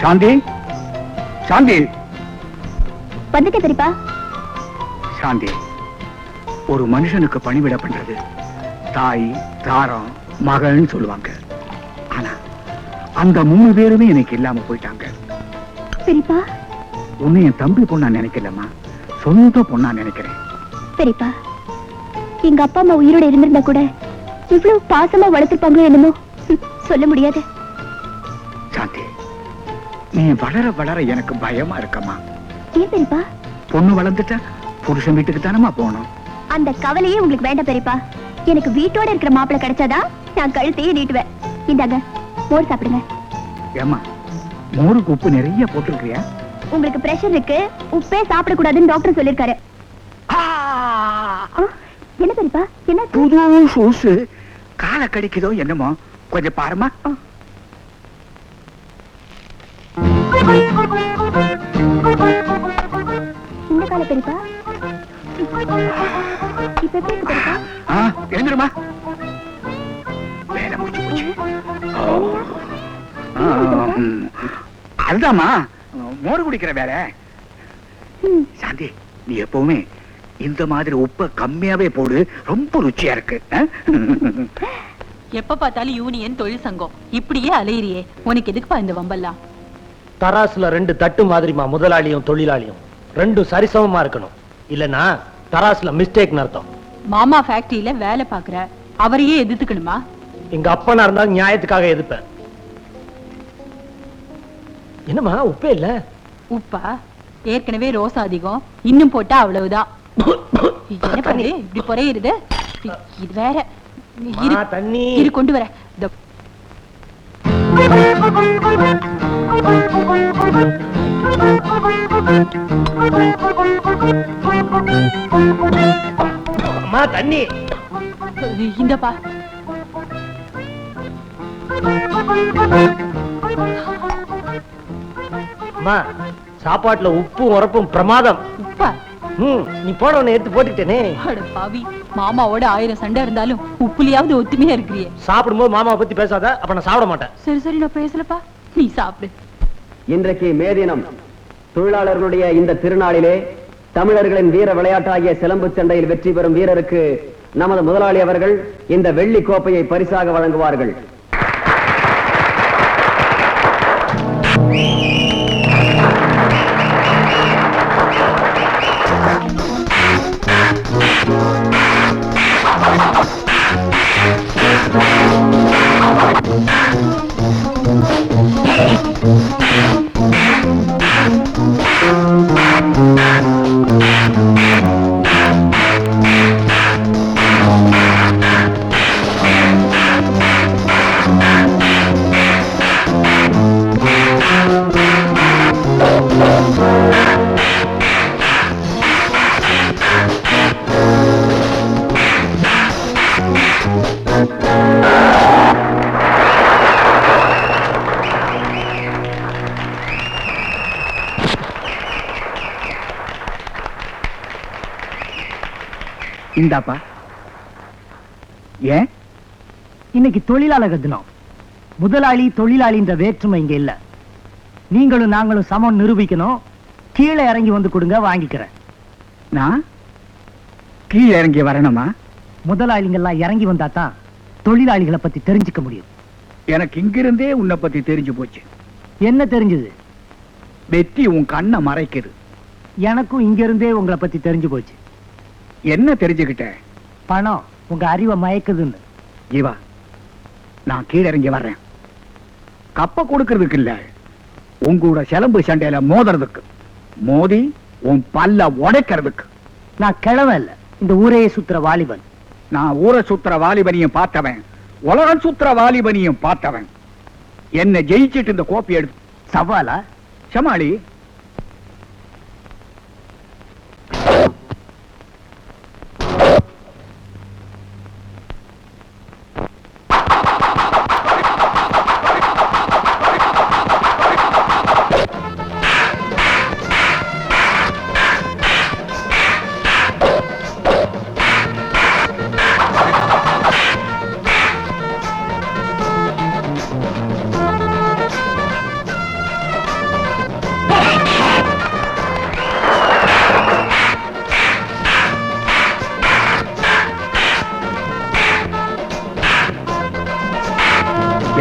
சாந்தி, சாந்தி, வந்துட்டு பெரியப்பா. சாந்தி, ஒரு மனுஷனுக்கு பணிவிட பண்றது தாய், தாரம், மகள்னு சொல்லுவாங்க. ஆனா அந்த 3 பேருமே எனக்கு இல்லாம போயிட்டாங்க. பெரியப்பா, உன்னை என் தம்பி பொண்ணா நினைக்கலம்மா, சொந்த பொண்ணா நினைக்கிறேன். பெரியப்பா, எங்க அப்பா அம்மா உயிரோட இருந்திருந்தா கூட இவ்வளவு பாசமா வளர்த்திருப்பாங்களோ என்னமோ சொல்ல முடியாது. சாந்தி, நீ வளர வளர எனக்கு பயமா இருக்கம்மா. ஏன் பெரியப்பா? பொண்ணு வளர்ந்துட்ட புருஷன் வீட்டுக்கு தானமா போகணும். அந்த கவலையே உங்களுக்கு வேண்டாம் பெரியப்பா. எனக்கு வீட்டோட இருக்கிற மாப்பிளை கிடைச்சாதான் நான் கழுத்தையே நீட்டுவேன். இந்தாங்க, மோர் சாப்பிடுங்க. ஏமா, மோருக்கு உப்பு நிறைய போட்டுருக்கியா? உங்களுக்கு பிரஷர் இருக்கு, உப்பே சாப்பிடக்கூடாதுன்னு டாக்டர் சொல்லிருக்காரு. என்ன பெரியப்பா, என்ன புது சூசு காலை கடிக்குதோ என்னமோ, கொஞ்சம் பாருமா. இந்த கால பெரியப்பா இப்ப எப்படி இருக்கு பெரியப்பா? எழுந்துருமா, வேலை முடிச்சு போச்சு. அதுதாம்மா மோர் குடிக்கிற வேலை. சாந்தி, நீ எப்பவுமே இந்த மாதிரி உப்ப கம்மியாவே போடு, ரொம்ப ருச்சியா இருக்கு. எப்ப பார்த்தாலும் யூனியன், தொழில் சங்கம் இப்படியே அலையிறியே, உனக்கு எதுக்குப்பா இந்த வம்பெல்லாம்? தராசுல 2 தட்டு மாதிரிமா முதலாளியும் தொழிலாளியும் 2 சரிசமமா இருக்கணும். இல்லனா தராசுல மிஸ்டேக் அர்த்தம். மாமா ஃபேக்டரியில வேலை பாக்குற அவரையே எதிர்த்துக்கணுமா? எங்க அப்பனா இருந்தா நியாயத்துக்காக எதிர்ப்பேன். என்னமா உப்பே இல்ல? உப்பா ஏற்கனவே ரோசா அதிகம், இன்னும் போட்டா அவ்வளவுதான். என்ன பண்ணு இப்படி பொறையிருது? இது வேற. தண்ணி இரு கொண்டு வர. அம்மா தண்ணி இந்தப்பா. அம்மா, சாப்பாட்டுல உப்பு உரப்பும் பிரமாதம். உப்பா? நீ போனவனை எடுத்து போட்டுட்டேனே. பாவி, மாமாவோட 1000 சண்டை இருந்தாலும் உப்புலியாவது ஒத்துமையா இருக்கிறியே. சாப்பிடும்போது மாமாவை பத்தி பேசாத, அப்ப நான் சாப்பிட மாட்டேன். சரி சரி, நான் பேசலப்பா, நீ சாப்பிடு. இன்றைக்கு மே தினம். தொழிலாளர்களுடைய இந்த திருநாளிலே தமிழர்களின் வீர விளையாட்டாகிய சிலம்பு சண்டையில் வெற்றி பெறும் வீரருக்கு நமது முதலாளி அவர்கள் இந்த வெள்ளி கோப்பையை பரிசாக வழங்குவார்கள். இந்தாப்பா. ஏன் இன்னைக்கு தொழிலாளர் தினம். முதலாளி தொழிலாளின்ற வேற்றுமை இங்க இல்ல. நீங்களும் நாங்களும் சமம் நிரூபிக்கணும். கீழே இறங்கி வந்து கொடுங்க, வாங்கிக்கிறேன். நான் கீழே இறங்கி வரணுமா? முதலாளிங்கெல்லாம் இறங்கி வந்தா தான் தொழிலாளிகளை பத்தி தெரிஞ்சுக்க முடியும். எனக்கு இங்கிருந்தே உன்னை பத்தி தெரிஞ்சு போச்சு. என்ன தெரிஞ்சது? வெற்றி உன் கண்ணை மறைக்குது. எனக்கும் இங்க இருந்தே உங்களை பத்தி தெரிஞ்சு போச்சு. என்ன தெரிஞ்சுக்கிட்ட? பணம் உங்க அறிவை மயக்குதுன்னு. ஜீவா, நான் கீழே இறங்கி வர்றேன். கப்ப கொடுக்கறதுக்கு இல்ல, உங்களோட சிலம்பு சண்டையில மோதுறதுக்கு, மோதி உன் பல்ல உடைக்கிறதுக்கு. நான் கிழவன் இல்ல, இந்த ஊரையே சுத்துற வாலிபன். நான் ஊரை சுத்துற வாலிபனியும் பார்த்தவன், உலகம் சுத்துற வாலிபனியும் பார்த்தவன். என்ன ஜெயிச்சிட்டு இந்த கோப்பை எடுத்து சவாலா? சமாளி.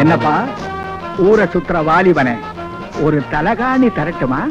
என்னப்பா ஊரை சுத்துற வாலிபனே, ஒரு தலகாணி தரட்டுமா?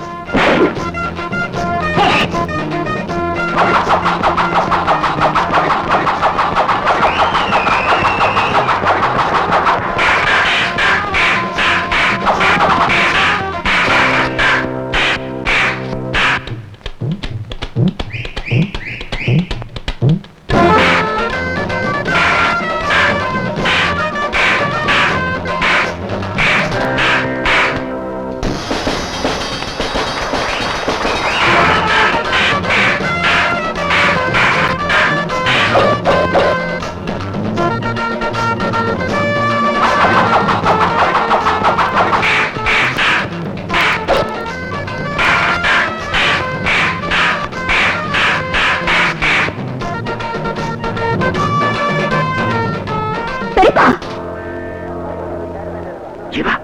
ஜீவா,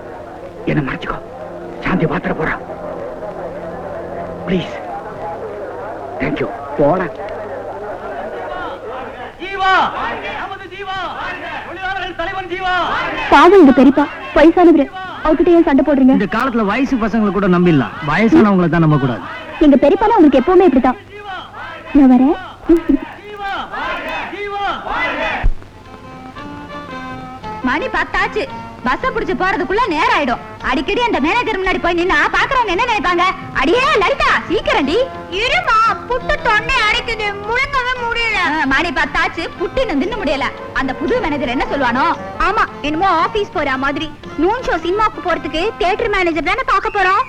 என்ன மறைச்சுக்கோ. சாந்தி பாத்திர போறா. ப்ளீஸ். தேங்க்யூ. போட பாவம் இந்த பெரியப்பா வயசானவரு, அவர்கிட்ட ஏன் சண்டை போடுறீங்க? இந்த காலத்துல வயசு பசங்களை கூட நம்பிடலாம், வயசானவங்களை தான் நம்ப கூடாது. எங்க பெரியப்பாலாம் உங்களுக்கு எப்பவுமே இப்படித்தான். நான் வரேன். மணி 10 ஆச்சு. பஸ் புடிச்சு போறதுக்குள்ள நேரம் ஆயிடும். அடிக்கடி அந்த மேனேஜர் முன்னாடி போய் நின்னா பாக்குறவங்க என்ன நினைப்பாங்க? அடியே லலிதா, சீக்கிரம்டி. இருமா, புட்டு தொண்டை அடைக்குது, முழுங்கவே முடியல. மணி 10 ஆச்சு, புட்டு நின்னு முடியல. அந்த புது மேனேஜர் என்ன சொல்லுவானோ? ஆமா, என்னமோ ஆபீஸ் போற மாதிரி. நூன் ஷோ சினிமாக்கு போறதுக்கு தியேட்டர் மேனேஜர் தானே பார்க்க போறோம்.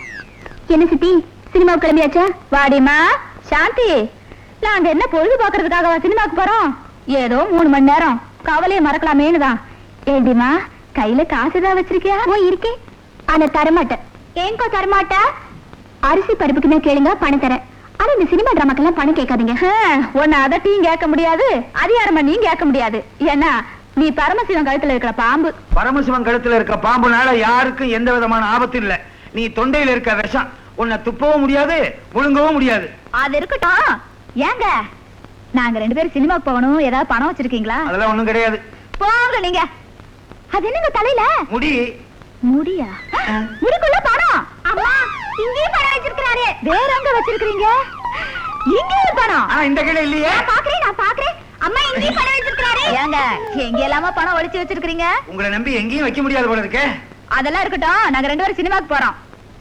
என்ன சித்தி, சினிமாவுக்கு கிளம்பியாச்சா? வாடிமா சாந்தி, நாங்க என்ன பொழுது பாக்குறதுக்காக சினிமாக்கு போறோம்? ஏதோ 3 மணி நேரம் கவலையை மறக்கலாமேனுதான். ஏண்டிமா, கையில காசுதான் வச்சிருக்கியா? ஓ, இருக்கே. ஆனா தரமாட்டேன். ஏங்கோ தரமாட்ட? அரிசி பருப்புக்குமே கேளுங்க, பணம் தரேன். ஆனா இந்த சினிமா டிராமாக்கெல்லாம் பணம் கேட்காதீங்க. உன்னை அதட்டியும் கேட்க முடியாது, அதிகாரமணியும் கேட்க முடியாது. ஏன்னா நீ பரமசிவன் கழுத்துல இருக்கிற பாம்பு. பரமசிவன் கழுத்துல இருக்க பாம்புனால யாருக்கும் எந்த விதமான ஆபத்து இல்ல. நீ தொண்டையில இருக்க விஷம், உன்னை துப்பவும் முடியாது, முழுங்கவும் முடியாது. அது இருக்கட்டும். ஏங்க, நாங்க 2 பேரும் சினிமாக்கு போகணும், ஏதாவது பணம் வச்சிருக்கீங்களா? அதெல்லாம் ஒண்ணும் கிடையாது. போங்க நீங்க. அது என்னங்க தலையில முடி முடியா? முடிக்குள்ள பணம். அம்மா, இங்கேயும் பணம் வச்சிருக்காரு. வேற எங்க வச்சிருக்கீங்க? இங்கேயும் பணம். ஆனா இந்த கையில இல்லையே. நான் பாக்குறேன். அம்மா, இங்கேயும் பணம் வச்சிருக்காரு. ஏங்க, எங்க எல்லாமா பணம் ஒளிச்சு வச்சிருக்கீங்க? உங்களை நம்பி எங்கேயும் வைக்க முடியாது போல இருக்கே. அதெல்லாம் இருக்கட்டும், நாங்க 2 பேரும் சினிமாக்கு போறோம்.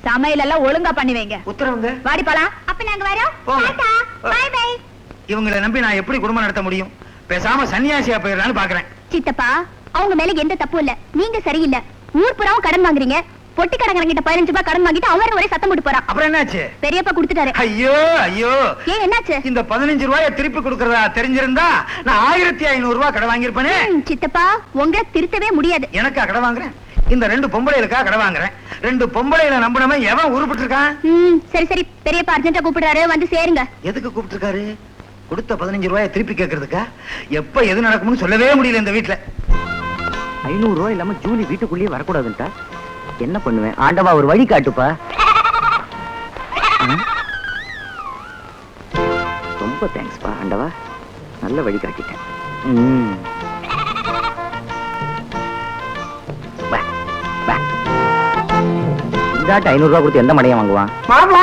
சமையல் எல்லாம் ஒழுங்கா பண்ணி வைங்க. உத்தரவுங்க. வாடி போலாம். அப்ப நாங்க வரோம். போங்க. Tata, bye bye. இவங்களை நம்பி நான் எப்படி குடும்பம் நடத்த முடியும்? பேசாம சன்னியாசியா போயிடலான்னு பாக்குறேன். சித்தப்பா, அவங்க மேல எந்த தப்பு இல்ல. நீங்க சரியில்லை. ஊர் புறாவும் கடன் வாங்குறீங்க. பொட்டி கடன்கிட்ட 15 ரூபாய் கடன் வாங்கிட்டு அவன் ஒரே சத்தம் போட்டு போறான். அப்புறம் என்னாச்சு? பெரியப்பா கொடுத்துட்டாரு. ஐயோ ஐயோ, ஏன் என்னாச்சு? இந்த 15 ரூபாயை திருப்பி கொடுக்கறதா தெரிஞ்சிருந்தா நான் 1500 ரூபாய் கடன் வாங்கியிருப்பேனே. சித்தப்பா, உங்களை திருத்தவே முடியாது. எனக்கா கடன் வாங்குறேன்? இந்த 2 பொம்பளைகளுக்கா கடன் வாங்குறேன். 2 பொம்பளைகளை நம்பினவன் எவன் உருப்பிட்டு இருக்கான்? சரி சரி, பெரியப்பா அர்ஜென்ட்டா கூப்பிடுறாரு, வந்து சேருங்க. எதுக்கு கூப்பிட்டு இருக்காரு? கொடுத்த 15 ரூபாயை திருப்பி கேட்கறதுக்கா? எப்ப எது நடக்கும்னு சொல்லவே முடியல இந்த வீட்டுல. 500 ரூபாய் இல்லாம ஜூலி வீட்டுக்குள்ளேயே வரக்கூடாதுன்ட்டா என்ன பண்ணுவேன்? ஆண்டவா, ஒரு வழி காட்டுப்பா. ரொம்ப தேங்க்ஸ்ப்பா ஆண்டவா, நல்ல வழி காட்டிட்டேன். இந்தாட்ட 500 ரூபாய் கொடுத்து எந்த மடையும் வாங்குவான்? மாப்ள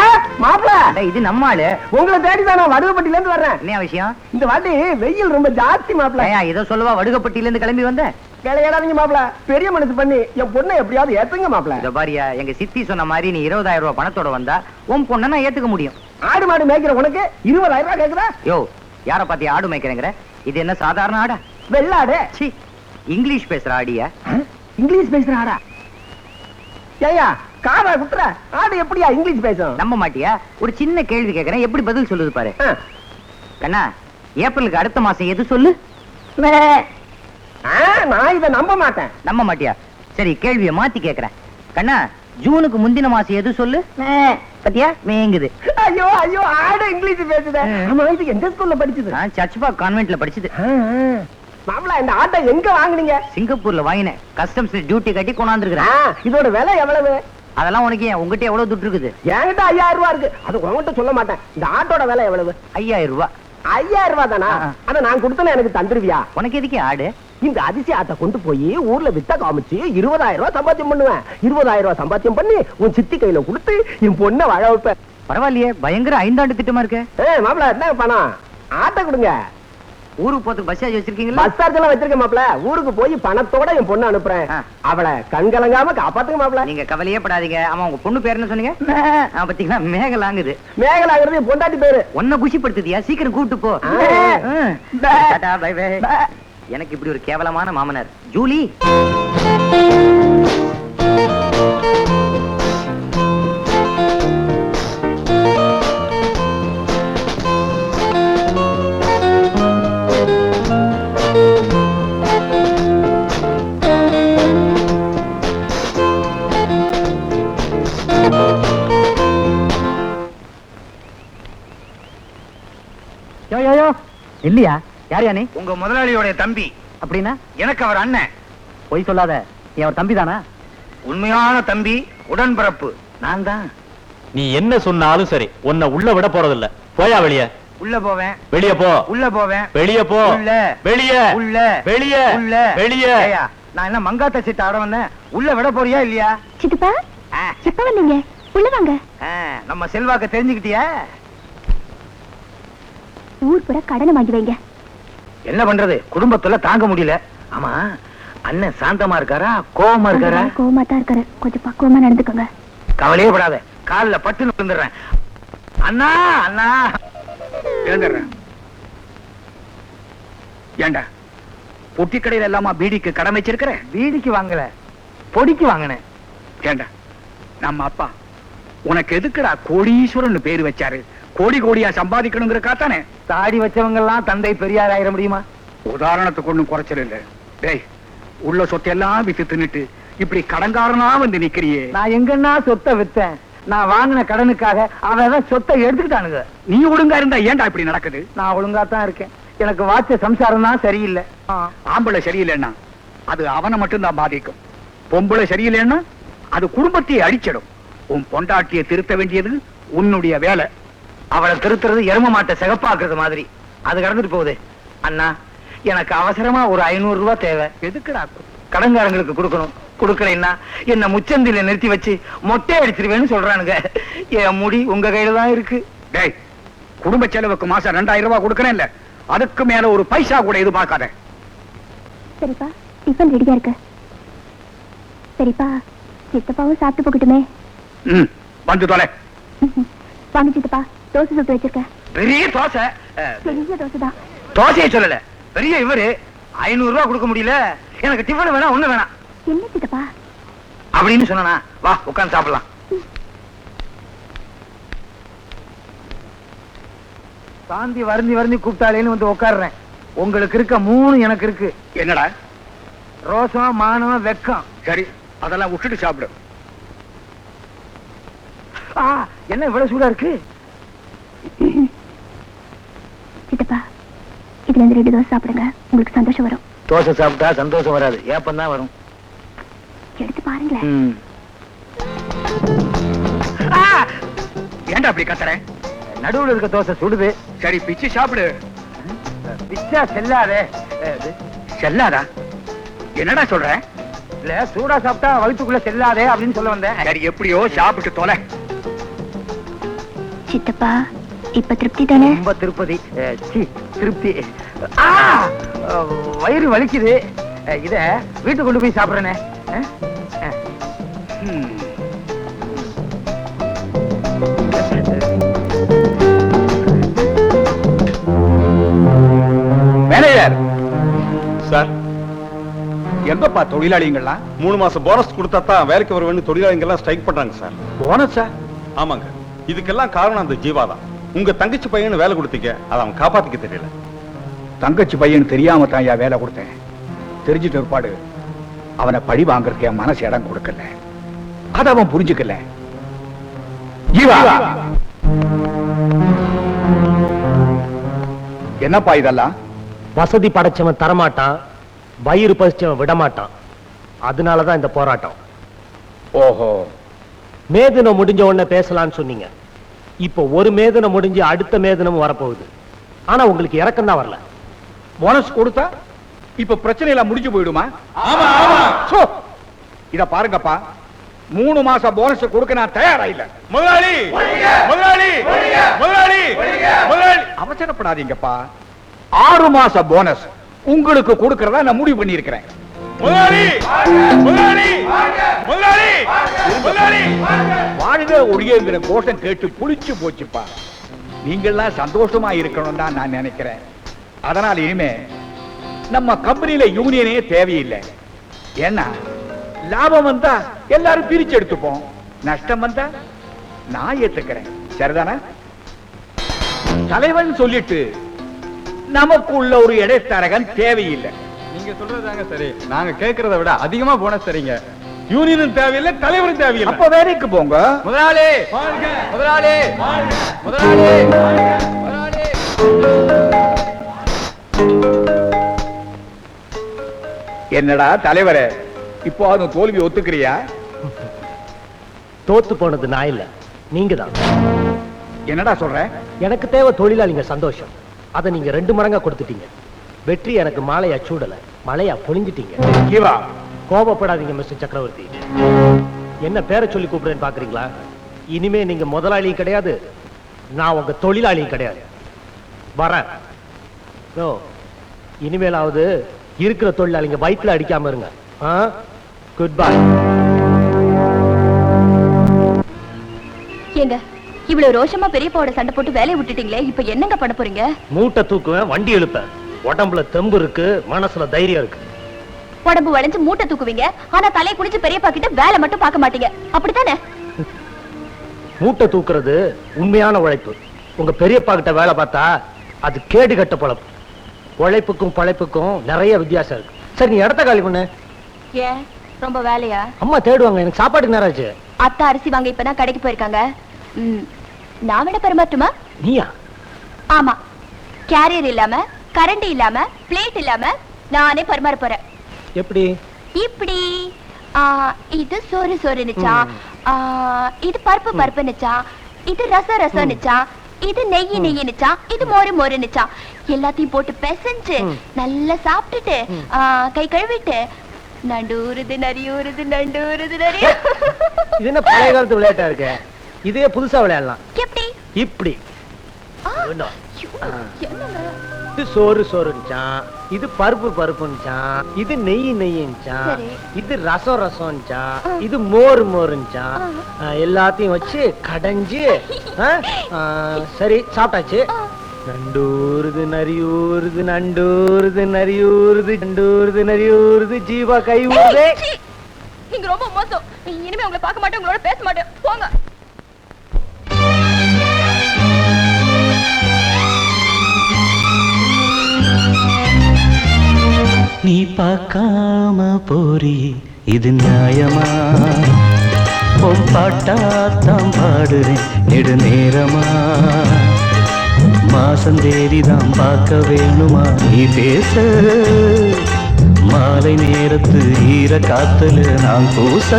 மாப்ள, இது நம்ம ஆளு. உங்களை தேடிதான் நான் வடுகப்பட்டில இருந்து வர்றேன். என்ன விஷயம்? இந்த வாட்டி வெயில் ரொம்ப ஜாஸ்தி மாப்ள. ஏதோ சொல்லவா வடுகப்பட்டியில இருந்து கிளம்பி வந்த? விளையாடாதீங்க மாப்ள, பெரிய மனசு பண்ணி என் பொண்ணை எப்படியாவது ஏத்துங்க மாப்ள. இத பாரியா, எங்க சித்தி சொன்ன மாதிரி நீ 20,000 ரூபாய் பணத்தோட வந்தா உன் பொண்ணை நான் ஏத்துக்க முடியும். ஆடு மாடு மேய்க்கிற உனக்கு 20,000 ரூபாய் கேக்குதா? யோ, யார பாத்தி ஆடு மேய்க்கிறேங்கிற? இது என்ன சாதாரண ஆடா? வெள்ளாடு. சி, இங்கிலீஷ் பேசுற ஆடியா? இங்கிலீஷ் பேசுற ஆடா? ஏயா காதா குத்துற ஆடு எப்படியா இங்கிலீஷ் பேசும்? நம்ப மாட்டியா? ஒரு சின்ன கேள்வி கேக்குறேன், எப்படி பதில் சொல்லுது பாரு. கண்ணா, ஏப்ரலுக்கு அடுத்த மாசம் எது சொல்லு? நான் இதை நம்ப மாட்டேன். நம்ப மாட்டியா? சரி, கேள்வியை மாத்தி கேக்குறேன். கண்ணா, ஜூனுக்கு முந்தின மாசம் எது சொல்லு? பத்தியா, மேங்குது. ஐயோ ஐயோ, ஆடு இங்கிலீஷ் பேசுதே. ஆமா, இது எந்த ஸ்கூல்ல படிச்சது? நான் சர்ச்பா கான்வென்ட்ல படிச்சது. மாப்ள, இந்த ஆட்டை எங்க வாங்குனீங்க? சிங்கப்பூர்ல வாங்கினேன். கஸ்டம்ஸ் டியூட்டி கட்டி கொண்டாந்துருக்கிறேன். இதோட விலை எவ்வளவு? அதெல்லாம் உனக்கு ஏன்? உங்ககிட்ட எவ்வளவு துட்டு இருக்குது? என்கிட்ட 5000 ரூபாய் இருக்கு. அது உங்ககிட்ட சொல்ல மாட்டேன். இந்த ஆட்டோட விலை எவ்வளவு? 5000 ரூபாய். 5000 ரூபாய் தானா? அத நான் கொடுத்தேன், எனக்கு தந்துருவியா? உனக்கு எதுக்கு ஆடு? இந்த அதிசயத்தை கொண்டு போய் ஊர்ல வித்த காமிச்சு 20,000 ரூபாய் சம்பாத்தியம் பண்ணுவேன். 20,000 ரூபாய் சம்பாத்தியம் பண்ணி உன் சித்தி கையில கொடுத்து என் பொண்ணை வாழ வைப்பேன். பரவாயில்லையே, பயங்கர 5 ஆண்டு திட்டமா இருக்கு. மாப்பிள்ள என்ன பணம் ஆட்டை கொடுங்க. ஊருக்கு போறதுக்கு பஸ் சார்ஜ் வச்சிருக்கீங்களா? பஸ் சார்ஜ் எல்லாம் வச்சிருக்கேன் மாப்பிள்ள. ஊருக்கு போய் பணத்தோட என் பொண்ணு அனுப்புறேன். அவளை கண்கலங்காம காப்பாத்துங்க மாப்பிள்ள. நீங்க கவலையே படாதீங்க. ஆமா, உங்க பொண்ணு பேர் என்ன சொன்னீங்க? பாத்தீங்களா, மேகலாங்குது. மேகலாங்கிறது என் பொண்டாட்டி பேரு. உன்னை குஷிப்படுத்துதியா? சீக்கிரம் கூப்பிட்டு போ. Bye bye. எனக்கு இப்படி ஒரு கேவலமான மாமனார். ஜூலி, இல்லையா? யார் யானே? உங்க முதலாளியோட தம்பி. அப்படின்னா எனக்கு அவர் அண்ணன். பொய் சொல்லாத. நீ அவர் தம்பி தானா? உண்மையான தம்பி, உடன்பிறப்பு. நான் தான். நீ என்ன சொன்னாலும் சரி, உன்னை உள்ள விட போறதில்ல. போயா வெளிய. உள்ள போவேன். வெளிய போ. உள்ள போவேன். வெளிய போ. உள்ள. வெளிய. உள்ள. வெளிய. உள்ள. வெளிய. ஏய்யா, நான் என்ன மங்காத்த சீட்டு ஆட வந்தேன்? உள்ள விட போறியா இல்லையா? சித்தப்பா எப்ப வந்தீங்க? உள்ள வாங்க. நம்ம செல்வாக்க தெரிஞ்சுக்கிட்டியா? ஊர் பூரா கடனை வாங்கி வைங்க. என்ன பண்றது, குடும்பத்துல தாங்க முடியல. ஆமா, அண்ணன் சாந்தமா இருக்காரா கோவமா இருக்காரா? கோவமா தான் இருக்காரு. கொஞ்சம் பக்குவமா நடந்துக்கோங்க. கவலையே படாத, கால்ல பட்டுன்னு விழுந்துடுறேன். அண்ணா அண்ணா எழுந்துடுறேன். ஏண்டா பொட்டி கடையில எல்லாமா பீடிக்கு கடன் வச்சிருக்கிற? பீடிக்கு வாங்கல, பொடிக்கு வாங்கினேன். ஏண்டா நம்ம அப்பா உனக்கு எதுக்குடா கோடீஸ்வரன் பேரு வச்சாரு? கோடி கோடியா சம்பாதிக்கணுங்கிற காத்தானே. தாடி வச்சவங்க எல்லாம் தந்தை பெரியார் ஆயிர முடியுமா? உதாரணத்துக்கு ஒண்ணும் குறைச்சல் இல்ல. டேய், உள்ள சொத்தெல்லாம் வித்து தின்னுட்டு இப்படி கடன்காரனா வந்து நிக்கிறியே. நான் எங்கன்னா சொத்தை வித்தேன்? நான் வாங்கின கடனுக்காக அவன் சொத்தை எடுத்துக்கிட்டானுங்க. நீ ஒழுங்கா இருந்தா ஏன்டா இப்படி நடக்குது? நான் ஒழுங்கா தான் இருக்கேன். எனக்கு வாச்ச சம்சாரம் தான் சரியில்லை. ஆம்பளை சரியில்லைன்னா அது அவனை மட்டும்தான் பாதிக்கும். பொம்பளை சரியில்லைன்னா அது குடும்பத்தையே அழிச்சிடும். உன் பொண்டாட்டியை திருத்த வேண்டியது உன்னுடைய வேலை. அவளை திருத்துறது எரும மாட்டை சிகப்பாக்குறது மாதிரி. அது கடந்துட்டு போகுது. அண்ணா, எனக்கு அவசரமா ஒரு 500 ரூபாய் தேவை. எதுக்குடா? கடன்காரங்களுக்கு கொடுக்கணும். கொடுக்கலைன்னா என்ன முச்சந்தில நிறுத்தி வச்சு மொட்டை அடிச்சிருவேன்னு சொல்றானுங்க. என் முடி உங்க கையில தான் இருக்கு. டேய், குடும்ப செலவுக்கு மாசம் 2000 ரூபாய் கொடுக்கறேன் இல்ல, அதுக்கு மேல ஒரு பைசா கூட எதிர்பார்க்காத. சரிப்பா, டிஃபன் ரெடியா இருக்கு. சரிப்பா, சித்தப்பாவும் சாப்பிட்டு போகட்டுமே. வந்து தொலை. வாங்க சித்தப்பா, தோசை சுட்டு வச்சிருக்க. பெரிய தோசை? பெரிய தோசை தான். தோசையை சொல்லல, பெரிய இவரு 500 ரூபாய் கொடுக்க முடியல. எனக்கு டிஃபன் வேணா, ஒண்ணு வேணாம். என்ன சித்தப்பா அப்படின்னு சொன்னா, வா உட்கார்ந்து சாப்பிடலாம். சாந்தி வருந்தி வருந்தி கூப்பிட்டாலேன்னு வந்து உட்கார்றேன். உங்களுக்கு இருக்க 3 எனக்கு இருக்கு. என்னடா? ரோசம், மானம், வெக்கம். சரி, அதெல்லாம் விட்டுட்டு சாப்பிடு. என்ன இவ்வளவு சூடா இருக்கு? சித்தப்பா, இதுல இருந்து 2 தோசை சாப்பிடுங்க, உங்களுக்கு சந்தோஷம் வரும். தோசை சாப்பிட்டா சந்தோஷம் வராது, ஏப்பம் தான் வரும். எடுத்து பாருங்களேன். ஏன்டா அப்படி கத்துற? நடுவுல இருக்க தோசை சுடுது. சரி, பிச்சு சாப்பிடு. பிச்சா செல்லாதே. செல்லாதா? என்னடா சொல்ற? இல்ல, சூடா சாப்பிட்டா வயிற்றுக்குள்ள செல்லாதே அப்படின்னு சொல்ல வந்தேன். சரி, எப்படியோ சாப்பிட்டு தொலை. சித்தப்பா, இப்ப திருப்தி தானே? ரொம்ப திருப்தி. திருப்தி. வயிறு வலிக்குது. இத வீட்டுக்கு கொண்டு போய் சாப்பிடுறேனே. மேனேஜர் சார், எங்கப்பா தொழிலாளிங்கெல்லாம்? 3 மாசம் போனஸ் கொடுத்தா தான் வேலைக்கு வருவேன்னு தொழிலாளிங்க எல்லாம் ஸ்ட்ரைக் பண்றாங்க சார். போனஸா? ஆமாங்க, இதுக்கெல்லாம் காரணம் அந்த ஜீவா தான். உங்க தங்கச்சி பையன் வேலை கொடுத்தீங்க, அதை அவன் காப்பாத்திக்க தெரியல. தங்கச்சி பையன் தெரியாம தான் என் வேலை கொடுத்தேன். தெரிஞ்சிட்ட ஒருபாடு அவனை பழி வாங்கறதுக்கு என் மனசு இடம் கொடுக்கல. அத அவன் புரிஞ்சுக்கல. ஜீவா, என்னப்பா இதெல்லாம்? வசதி படைச்சவன் தரமாட்டான், வயிறு பசிச்சவன் விடமாட்டான். அதனாலதான் இந்த போராட்டம். ஓஹோ, மேதனம் முடிஞ்ச உடனே பேசலாம்னு சொன்னீங்க. இப்போ ஒரு மேதனம் முடிஞ்சு அடுத்த மேதனம் வரப்போகுது. ஆனா உங்களுக்கு இறக்கம் தான் வரல. போனஸ் கொடுத்தா இப்ப பிரச்சனை எல்லாம் முடிஞ்சு போயிடுமா? ஆமா ஆமா. இத பாருங்கப்பா, 3 மாசம் போனஸ் கொடுக்க நான் தயாரா இல்ல. முதலாளி முதலாளி முதலாளி முதலாளி, அவசரப்படாதீங்கப்பா. 6 மாசம் போனஸ் உங்களுக்கு கொடுக்கறதா நான் முடிவு பண்ணி இருக்கிறேன். முதலாளி முதலாளி முதலாளி முதலாளி, வாழ்க ஒழியங்கிற கோஷம் கேட்டு புளிச்சு போச்சுப்பா. நீங்கள்லாம் சந்தோஷமா இருக்கணும் தான் நான் நினைக்கிறேன். அதனால இனிமே நம்ம கம்பெனியில யூனியனே தேவையில்லை. ஏன்னா லாபம் வந்தா எல்லாரும் பிரிச்சு எடுத்துப்போம், நஷ்டம் வந்தா நான் ஏத்துக்கிறேன். சரிதானே? தலைவன் சொல்லிட்டு நமக்குள்ள ஒரு இடைத்தரகன் தேவையில்லை. நீங்க சொல்றதாங்க சரி. நாங்க கேட்கறத விட அதிகமா போனஸ் தரீங்க. யூனியனும் தேவையில்லை, தலைவரும் தேவையில்லை. அப்ப வேலைக்கு போங்க. முதலாளி முதலாளி முதலாளி முதலாளி. என்னடா தலைவரே, இப்போ அது தோல்வி ஒத்துக்கிறியா? தோத்து போனது நான் இல்ல, நீங்க தான். என்னடா சொல்ற? எனக்கு தேவை தொழிலாளிங்க சந்தோஷம். அதை நீங்க 2 மடங்கா கொடுத்துட்டீங்க. வெற்றி எனக்கு மாலையா சூடல, மலையா பொழிஞ்சிட்டீங்க. ஜீவா, கோபப்படாதீங்க மிஸ்டர் சக்கரவர்த்தி. என்ன பேரை சொல்லி கூப்பிடுறேன்னு பாக்குறீங்களா? இனிமே நீங்க முதலாளியும் கிடையாது, நான் உங்க தொழிலாளியும் கிடையாது. வரேன். இனிமேலாவது இருக்கிற தொழிலாளிங்க வயிற்றுல அடிக்காம இருங்க. Good bye. ஏங்க இவ்வளவு ரோஷமா பெரியப்பாவோட சண்டை போட்டு வேலையை விட்டுட்டீங்களே, இப்ப என்னங்க பண்ண போறீங்க? மூட்டை தூக்குவேன், வண்டி எழுப்பேன். உடம்புல தெம்பு இருக்கு, மனசுல தைரியம் இருக்கு. உடம்பு வளைஞ்சு மூட்டை தூக்குவீங்க, ஆனா தலையை குடிச்சு பெரியப்பா கிட்ட வேலை மட்டும் பார்க்க மாட்டீங்க, அப்படித்தானே? மூட்டை தூக்குறது உண்மையான உழைப்பு. உங்க பெரியப்பா கிட்ட வேலை பார்த்தா அது கேடு கட்ட பொழப்பு. உழைப்புக்கும் பழைப்புக்கும் நிறைய வித்தியாசம் இருக்கு. சரி, நீ இடத்த காலி பண்ணு. ஏன் ரொம்ப வேலையா? அம்மா தேடுவாங்க, எனக்கு சாப்பாட்டுக்கு நேரம் ஆச்சு. அத்தா அரிசி வாங்க இப்பதான் கடைக்கு போயிருக்காங்க. நான் விட பரிமாற்றுமா? நீயா? ஆமா, கேரியர் இல்லாம, கரண்ட் இல்லாம, பிளேட் இல்லாம நானே பரிமாற போறேன். எப்படி? இப்படி இது சோறு சோறு நிச்சா, இது பருப்பு பருப்பு நிச்சா, இது ரசம் ரசம் நிச்சா, இது நெய் நெய் நிச்சா, இது மோரு மோரு நிச்சா. எல்லாத்தையும் போட்டு பிசைஞ்சு நல்லா சாப்பிட்டுட்டு கை கழுவிட்டு நண்டூருது நரியூருது நண்டூருது நரி. இது என்ன பழைய காலத்து விளையாட்டா இருக்கு? இதே புதுசா விளையாடலாம். எப்படி? இப்படி. இது சோறு சோறுச்சான், இது பருப்பு பருப்புச்சான், இது நெய் நெய்ச்சான், இது ரசம் ரசம்ச்சான், இது மோர் மோருச்சான். எல்லாத்தையும் வச்சு கடைஞ்சு சரி சாப்பிட்டாச்சு. நண்டூருது நரியூருது நண்டூருது நரியூருது நண்டூருது நரியூருது ஜீவா கை ஊருதே. நீங்க ரொம்ப மோசம். இனிமே உங்களை பார்க்க மாட்டேன், உங்களோட பேச மாட்டேன், போங்க. நீ பார்க்காம போறி இது நியாயமா? உன் பாட்டாத்தான் பாடுறேன் நெடு நேரமா. மாசம் தேதிதான் பார்க்க வேணுமா நீ பேச? மாலை நேரத்து ஈர காத்துல நான் பூச.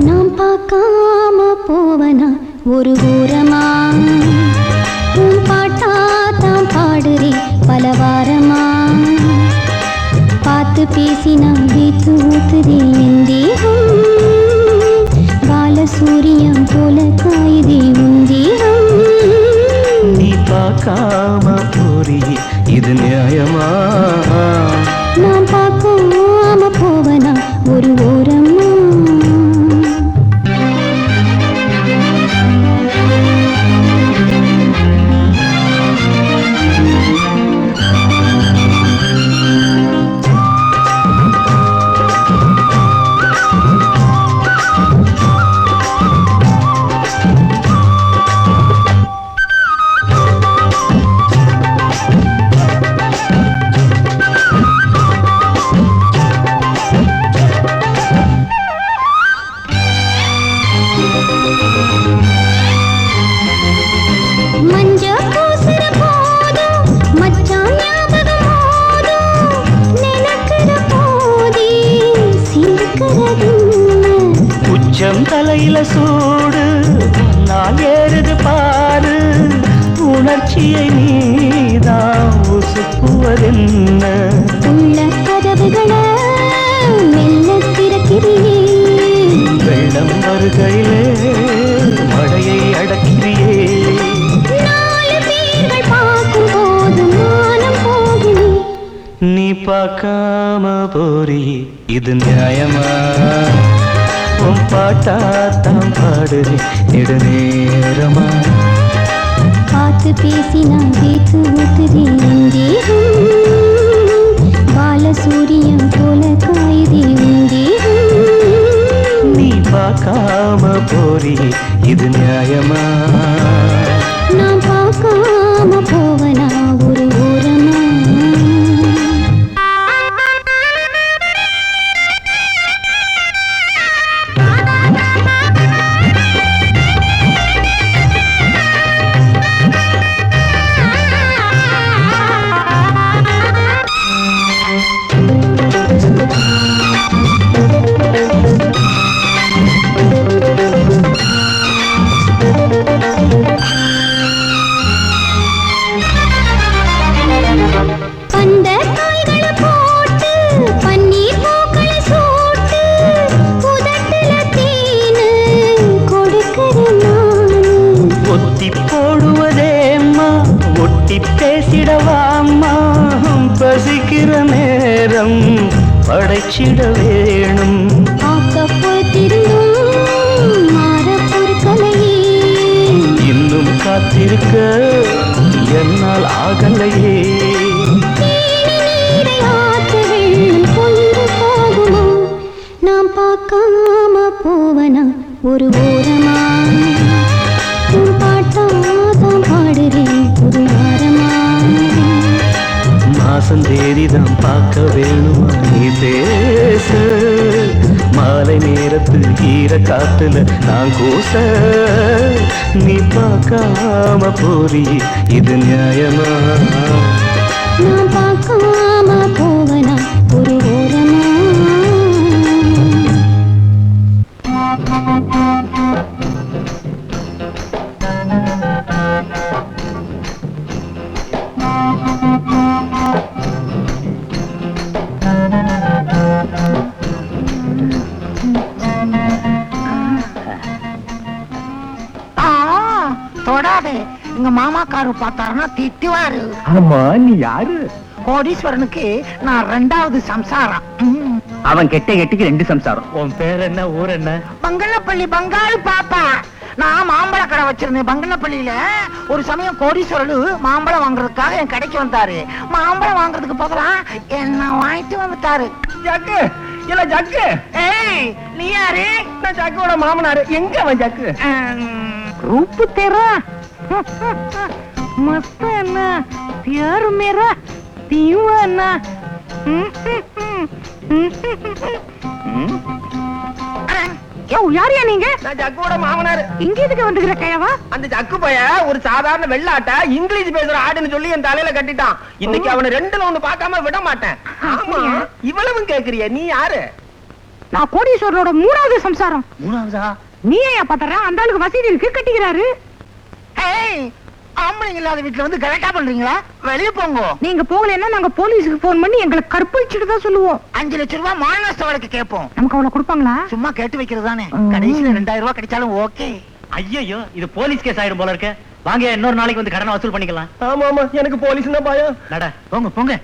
நான் பார்க்காம போவனா ஒரு ஓரமா? உன் பாட்டாத்தான் பாடுறேன் பல வாரமா. பார்த்து பேசினா வீத்து ஊத்துதே என் தேகம். பாலசூரியம் போல காயுதே உன் தேகம். நீ பார்க்காம போறி இது நியாயமா? நான் பார்க்காம போவனா ஒரு ஓரமா? தலையில சூடு நான் ஏறுது பாரு. உணர்ச்சியை நீதான் உசுப்பு போடுவதென்ன உள்ள கதவுகளை மெல்ல திறக்கிறீ வெள்ளம் வருகையிலே மழையை அடக்கிறியே நாலு பேர்கள் பார்க்கும் போது மானம் போகுது நீ பார்க்காம போறி இது நியாயமா உன் பாட்டாத்தான் பாடுறேன் நெடுநேரமா பார்த்து பேசி நான் பேச்சு ஊத்துதே தேகம் பாலசூரியம் போல காயுதே தேகம் நீ பார்க்காம போறி இது நியாயமா நான் பார்க்காம போவனா ஒரு ஓரமா பேசிடவாம்மா பசிக்கிற நேரம் படைச்சிட வேணும் இன்னும் காத்திருக்க என்னால் ஆகலையே நாம் பார்க்காம போவனா ஒரு ஓரமா பாட்டாதான் பாடுறேன் ஒரு வாரமா மாசம் தேதிதான் பார்க்க வேணுமா நீ பேச மாலை நேரத்து ஈர காத்துல நான் கூச நீ பார்க்காம போறி இது நியாயமா நான் பார்க்காம போவனா ஒரு ஓரமா தொடாதே எங்க மாமாக்காரு பார்த்தாருன்னா திட்டுவாரு. ஆமா நீ யாரு? கோடீஸ்வரனுக்கு நான் 2வது சம்சாரம். அவன் கெட்ட கெட்டிக்கு 2 சம்சாரம். உன் பேர் என்ன, ஊர் என்ன? பங்கனப்பள்ளி பங்காளி பாப்பா. நான் மாம்பழ கடை வச்சிருந்தேன் பங்கனப்பள்ளியில. ஒரு சமயம் கோடீஸ்வரனு மாம்பழம் வாங்குறதுக்காக என் கடைக்கு வந்தாரு. மாம்பழம் வாங்குறதுக்கு பதிலா என்ன வாங்கிட்டு வந்துட்டாரு. ஜக்கு இல்ல ஜக்கு. ஏய் நீ யாரு? நான் ஜக்குவோட மாமனாரு. எங்க அவன் ஜக்கு? रूप तेरा मस्त है ना, प्यार मेरा दीवाना. யாரியா நீங்க? நான் ஜக்குவோட மாமனாரு. இங்க எதுக்கு வந்துக்கிற கயவா? அந்த ஜக்கு பைய ஒரு சாதாரண வெள்ளாட்ட இங்கிலீஷ் பேசுற ஆடுன்னு சொல்லி என் தலையில கட்டிட்டான். இன்னைக்கு அவனை 2ல 1 பார்க்காம விட மாட்டேன். ஆமா இவ்வளவு கேக்குறிய நீ யாரு? நான் கோடீஸ்வரனோட 3வது சம்சாரம். 3வதா? நீ ஏன் பாத்தற? அந்த ஆளுக்கு வசதி இருக்கு, கட்டிக்கிறாரு. ஏய் ஆம்பளைங்க இல்லாத வீட்டுல வந்து கரெக்டா பண்றீங்களா? வெளிய போங்க. நீங்க போகலன்னா நாங்க போலீஸ்க்கு போன் பண்ணி எங்களை கற்பழிச்சிட்டு தான் சொல்லுவோம். 5 லட்சம் ரூபாய் மானநஷ்ட வழக்கு கேட்போம். நமக்கு அவ்வளவு கொடுப்பாங்களா? சும்மா கேட்டு வைக்கிறதானே. கடைசியில 2000 ரூபாய் கிடைச்சாலும் ஓகே. ஐயோ இது போலீஸ் கேஸ் ஆயிடும் போல இருக்கு. வாங்க இன்னொரு நாளைக்கு வந்து கடனை வசூல் பண்ணிக்கலாம். ஆமா ஆமா எனக்கு போலீஸ்னா பயம். நட போங்க போங்க.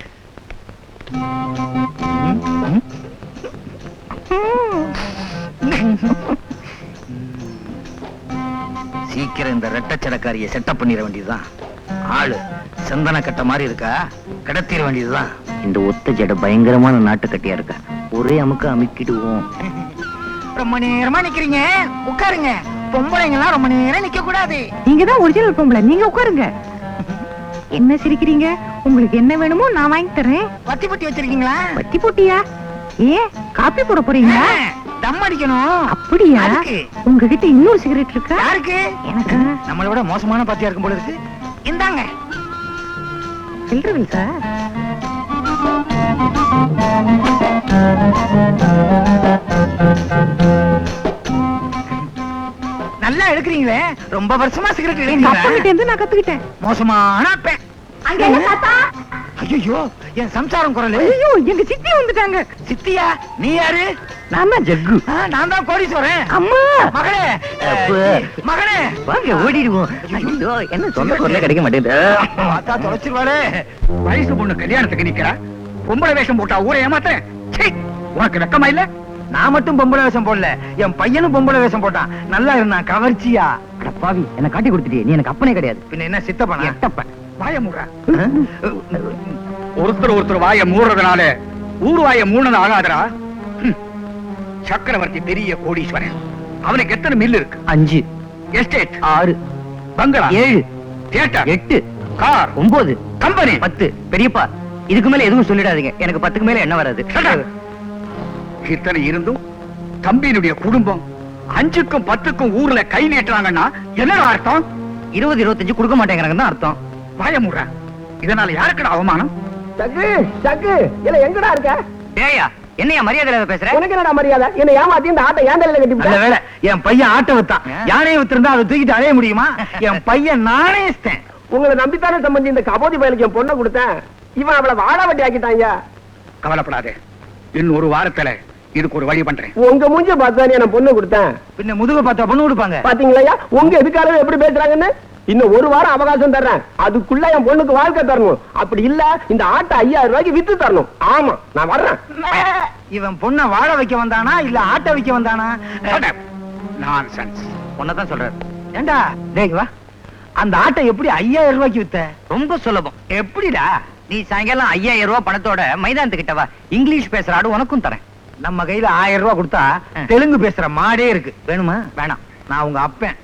சீக்கிரம் இந்த ரெட்டச்சடக்காரிய செட்டப் பண்ணிட வேண்டியதுதான். ஆளு சந்தன கட்ட மாதிரி இருக்கா, கடத்திட வேண்டியதுதான். இந்த ஒத்த ஜட பயங்கரமான நாட்டு கட்டியா இருக்கா. ஒரே அமுக்க அமுக்கிடுவோம். ரொம்ப நேரமா நிக்கிறீங்க, உட்காருங்க. பொம்பளைங்க எல்லாம் ரொம்ப நேரம் நிக்க கூடாது. நீங்க தான் ஒரிஜினல் பொம்பளை, நீங்க உட்காருங்க. என்ன சிரிக்கிறீங்க? உங்களுக்கு என்ன வேணுமோ நான் வாங்கி தரேன். வத்தி பொட்டி வச்சிருக்கீங்களா? வத்தி பொட்டியா? ஏன் காப்பி போட போறீங்களா? தம் அடிக்கணும். அப்படியா? உங்ககிட்ட இன்னொரு சிகரெட் இருக்கா? யாருக்கு? எனக்கு. நம்மளை விட மோசமான பாத்தியா இருக்கும் போல இருக்கு. இந்தாங்க. சில்லறவில் சார். நல்லா எடுக்கிறீங்களே. ரொம்ப வருஷமா சிகரெட் எடுக்கிறீங்க. நான் கத்துக்கிட்டேன். மோசமான பெண். அங்க என்ன தாத்தா? ஐயோ என் சம்சாரம் குரல். ஐயோ எங்க சித்தி வந்துட்டாங்க. சித்தியா? நீ யாரு? நான் தான் ஜக்கு. நான் தான் கோடீஸ்வரன். அம்மா மகளே மகளே வாங்க ஓடிடுவோம். ஐயோ என்ன சொந்த குரலே கிடைக்க மாட்டேங்குது. பார்த்தா தொலைச்சிருவாளே. வயசு பொண்ணு கல்யாணத்துக்கு நிக்கிறா, பொம்பளை வேஷம் போட்டா ஊரை ஏமாத்துறேன். சீ, உனக்கு வெக்கமா இல்ல? நான் மட்டும் பொம்பளை வேஷம் போடல, என் பையனும் பொம்பளை வேஷம் போட்டான். நல்லா இருந்தான் கவர்ச்சியா. பாவி என்ன காட்டி கொடுத்துட்டியே, நீ எனக்கு அப்பனே கிடையாது. பின்ன என்ன சித்தப்பனா? எட்டப்பன். வாய மூடுற. ஒருத்தர் வாய மூடுறதுனால ஊர் வாய மூணது ஆகாதரா. சக்கரவர்த்தி பெரிய கோடீஸ்வரன். அவனுக்கு எத்தனை மில் இருக்கு? 5. எஸ்டேட் 6. பங்களா 7. தியேட்டர் 8. கார் 9. கம்பெனி 10. பெரியப்பா இதுக்கு மேல எதுவும் சொல்லிடாதீங்க, எனக்கு 10க்கு மேல என்ன வராது. இத்தனை இருந்தும் தம்பியினுடைய குடும்பம் 5க்கும் 10க்கும் ஊர்ல கை நீட்டுறாங்கன்னா என்ன அர்த்தம்? 20 25 கொடுக்க மாட்டேங்கிறாங்கன்னு தான் அர்த்தம். வாய மூடுற. இதனால யாருக்குடா அவமானம்? சக்கு சக்கு இல்ல எங்கடா இருக்க? ஏயா என்னையா மரியாதை பேசுற? உனக்கு என்னடா மரியாதை? என்ன ஏமாத்தி இந்த ஆட்டை ஏன் தலையில கட்டி நல்ல வேளை என் பையன் ஆட்டை வித்தான். யானையை வித்திருந்தா அதை தூக்கிட்டு அலைய முடியுமா? என் பையன் நானே இஷ்டேன். உங்களை நம்பித்தானே சம்பந்தி இந்த கபோதி பயலுக்கு என் பொண்ணை கொடுத்தேன். இவன் அவளை வாழ வட்டி ஆக்கிட்டாங்க. கவலைப்படாதே, இன்னும் ஒரு வாரத்துல இதுக்கு ஒரு வழி பண்றேன். உங்க மூஞ்ச பார்த்தானே நான் பொண்ணு கொடுத்தேன். பின்ன முதுக பார்த்தா பொண்ணு கொடுப்பாங்க. பாத்தீங்களா உங்க எதுக்காரங்க எப்படி பேசுறாங்கன்னு? இன்னும் ஒரு வாரம் அவகாசம் தர்றேன், அதுக்குள்ள என் பொண்ணுக்கு வாழ்க்கை தரணும். அப்படி இல்ல இந்த ஆட்டை 5000 ரூபாய்க்கு வித்து தரணும். ஆமா நான் வர்றேன். இவன் பொண்ணை வாழ வைக்க வந்தானா இல்ல ஆட்ட வைக்க வந்தானா? நான்சென்ஸ். உன்னதான் சொல்றாரு. ஏண்டா டேய் வா, அந்த ஆட்டை எப்படி 5000 ரூபாய்க்கு வித்த? ரொம்ப சுலபம். எப்படிடா? நீ சாயங்காலம் 5000 ரூபாய் பணத்தோட மைதானத்துக்கிட்ட வா, இங்கிலீஷ் பேசுற ஆடு உனக்கும் தரேன். நம்ம கையில 1000 ரூபாய் கொடுத்தா தெலுங்கு பேசுற மாடே இருக்கு. வேணுமா? வேணாம், நான் உங்க அப்பன்.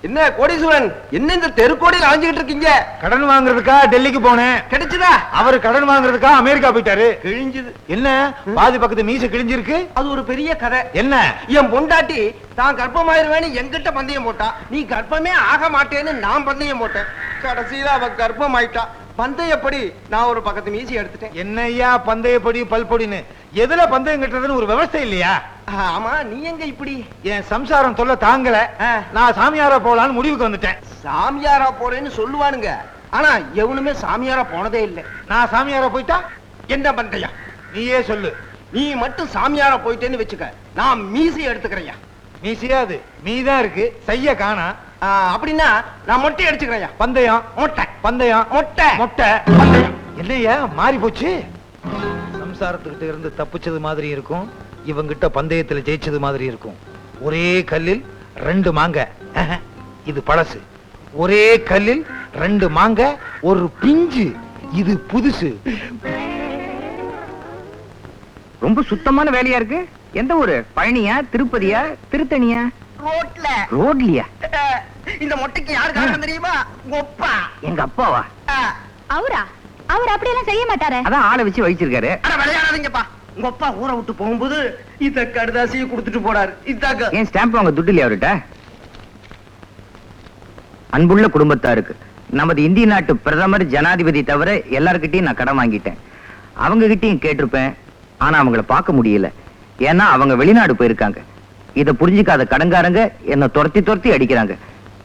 என்ன கோடீஸ்வரன், என்ன இந்த தெருக்கோடியில் அலைஞ்சிட்டு இருக்கீங்க? கடன் வாங்குறதுக்கா டெல்லிக்கு போனேன். கிடைச்சதா? அவரு கடன் வாங்குறதுக்கா அமெரிக்கா போயிட்டாரு. கிழிஞ்சது. என்ன பாதி பக்கத்து மீச கிழிஞ்சிருக்கு? அது ஒரு பெரிய கதை. என்ன? என் பொண்டாட்டி தான் கர்ப்பமாயிருவேன்னு எங்கிட்ட பந்தயம் போட்டா, நீ கர்ப்பமே ஆக மாட்டேன்னு நான் பந்தயம் போட்டேன். கடைசியில அவ கர்ப்பம் ஆயிட்டா. பந்தயப்படி நான் ஒரு பக்கத்து மீசி எடுத்துட்டேன். என்னையா பந்தயப்படி பல்பொடின்னு எதுல பந்தயம் கட்டுறதுன்னு ஒரு விவசாய இல்லையா? ஆமா, நீ எங்க இப்படி? என் சம்சாரம் தொல்லை தாங்கல, நான் சாமியாரா போலான்னு முடிவுக்கு வந்துட்டேன். சாமியாரா போறேன்னு சொல்லுவானுங்க, ஆனா எவனுமே சாமியாரா போனதே இல்லை. நான் சாமியாரா போயிட்டா என்ன பந்தயம்? நீயே சொல்லு. நீ மட்டும் சாமியாரா போயிட்டேன்னு வச்சுக்க, நான் மீசி எடுத்துக்கிறேன். மீசியாது மீதான் இருக்கு, செய்ய காணா. அப்படின்னா நான் மொட்டை அடிச்சுக்கிறேன். பந்தயம் மொட்டை பந்தயம் மொட்டை மொட்டை பந்தயம். என்னையா மாறி போச்சு? சம்சாரத்துக்கிட்ட இருந்து தப்பிச்சது மாதிரி இருக்கும், இவங்கிட்ட பந்தயத்துல ஜெயிச்சது மாதிரி இருக்கும். ஒரே கல்லில் 2 மாங்க. இது பழசு. ஒரே கல்லில் 2 மாங்க, ஒரு பிஞ்சு. இது புதுசு. ரொம்ப சுத்தமான வேலையா இருக்கு. எந்த ஊரு? பழனியா, திருப்பதியா, திருத்தணியா? ரோட்ல. ரோட்லயா? இந்த மொட்டைக்கு யாரு காரணம் தெரியுமா? ஒப்பா. எங்க அப்பாவா? அவரா? அவர் அப்படியெல்லாம் செய்ய மாட்டாரே. அதான் ஆளை வச்சு வச்சிருக்காரு. அட விளையாடாதீங்கப்பா. உங்க அப்பா ஊரை விட்டு போகும்போது இந்த கடுதாசியை கொடுத்துட்டு போறாரு. இதாங்க. ஏன் ஸ்டாம்ப் வாங்க துட்டு இல்லையா அவர்கிட்ட? அன்புள்ள குடும்பத்தாருக்கு நமது இந்திய நாட்டு பிரதமர் ஜனாதிபதி தவிர எல்லார்கிட்டையும் நான் கடன் வாங்கிட்டேன். அவங்க கிட்டையும் கேட்டிருப்பேன், ஆனா அவங்கள பார்க்க முடியல. ஏன்னா அவங்க வெளிநாடு போயிருக்காங்க. இத புரிஞ்சுக்காத கடன்காரங்க என்ன துரத்தி அடிக்கிறாங்க.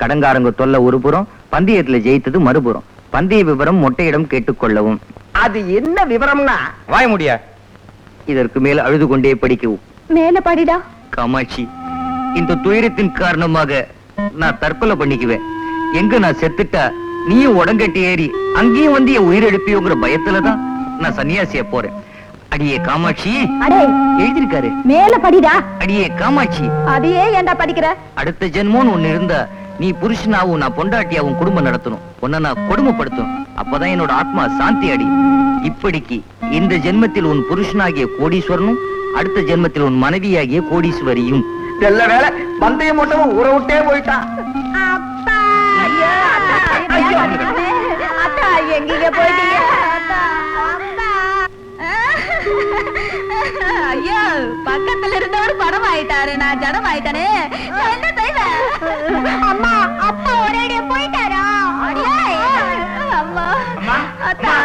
கடன்காரங்க தொல்லை ஒரு புறம், பந்தயத்துல ஜெயித்தது மறுபுறம். பந்தய விவரம் மொட்டையிடம் கேட்டுக்கொள்ளவும். அது என்ன விவரம்னா? வாய முடியா? இதற்கு மேல் அழுது கொண்டே படிக்கவும். மேல படிடா. காமாட்சி, இந்த துயரத்தின் காரணமாக நான் தற்கொலை பண்ணிக்குவேன். எங்க நான் செத்துட்டா நீயும் உடங்கட்டி ஏறி அங்கேயும் வந்து என் உயிரெழுப்பியோங்கிற பயத்துலதான் நான் சன்னியாசியா போறேன். அடியே காமாட்சி. அடே எழுதிருக்காரு. மேல படிடா. அடியே காமாட்சி. அதையே ஏன்டா படிக்கிற? அடுத்த ஜென்மோன்னு ஒண்ணு இருந்தா நீ புருஷனாவும் நான் பொண்டாட்டியாவும் குடும்பம் நடத்தணும். உன்னை நான் கொடுமைப்படுத்தணும். அப்பதான் என்னோட ஆத்மா சாந்தி அடி. இப்படிக்கு இந்த ஜென்மத்தில் உன் புருஷனாகிய கோடீஸ்வரனும், அடுத்த ஜென்மத்தில் உன் மனைவியாகிய கோடீஸ்வரியும். நல்ல வேலை பந்தயம் மட்டும் ஊரை விட்டே போயிட்டான். அப்பா ஐயா, அத்தா எங்கீங்க போயிட்டீங்க? ஐயோ, பக்கத்துல இருந்தவர் படம் ஆயிட்டாரு, நான் ஜடம் ஆயிட்டானே. என்ன செய்வேன்? அம்மா, அப்பா ஒரேடியா போயிட்டாரா? அம்மா, அத்தா.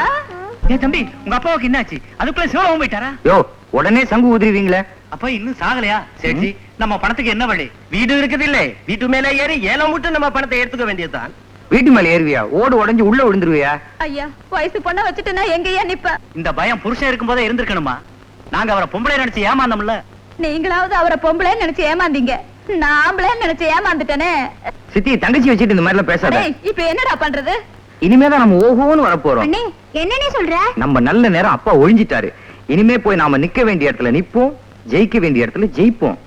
ஏன் தம்பி, உங்க அப்பாவுக்கு என்னாச்சு? அதுக்குள்ள சிவராமன் போயிட்டாரா? யோ, உடனே சங்கு ஊதுருவீங்களே. அப்பா இன்னும் சாகலையா? சரி, நம்ம பணத்துக்கு என்ன வழி? வீடு இருக்குது இல்லை, வீட்டு மேல ஏறி ஏலம் விட்டு நம்ம பணத்தை எடுத்துக்க வேண்டியதுதான். வீட்டு மேல ஏறுவியா? ஓடு உடைஞ்சு உள்ள விழுந்துருவியா? ஐயா வயசு பொண்ண வச்சுட்டுனா எங்கயா நிப்ப? இந்த பயம் புருஷன் இருக்கும்போதே இருந்திருக்கணுமா? நாங்க அவரை பொம்பளை நினைச்சு ஏமாந்தோம்ல. நீங்களாவது அவரை பொம்பளை நினைச்சு ஏமாந்தீங்க, நாம்பளே நினைச்சு ஏமாந்துட்டனே. சித்தி, தங்கச்சி வச்சுட்டு இந்த மாதிரி எல்லாம் பேசாத. டேய், இப்ப என்னடா பண்றது? இனிமேதான் நம்ம ஓஹோன்னு வரப்போறோம். அண்ணே என்ன நீ சொல்ற? நம்ம நல்ல நேரம் அப்பா ஒழிஞ்சிட்டாரு. இனிமே போய் நாம நிக்க வேண்டிய இடத்துல நிப்போம், ஜெயிக்க வேண்டிய இடத்துல ஜெயிப்போம்.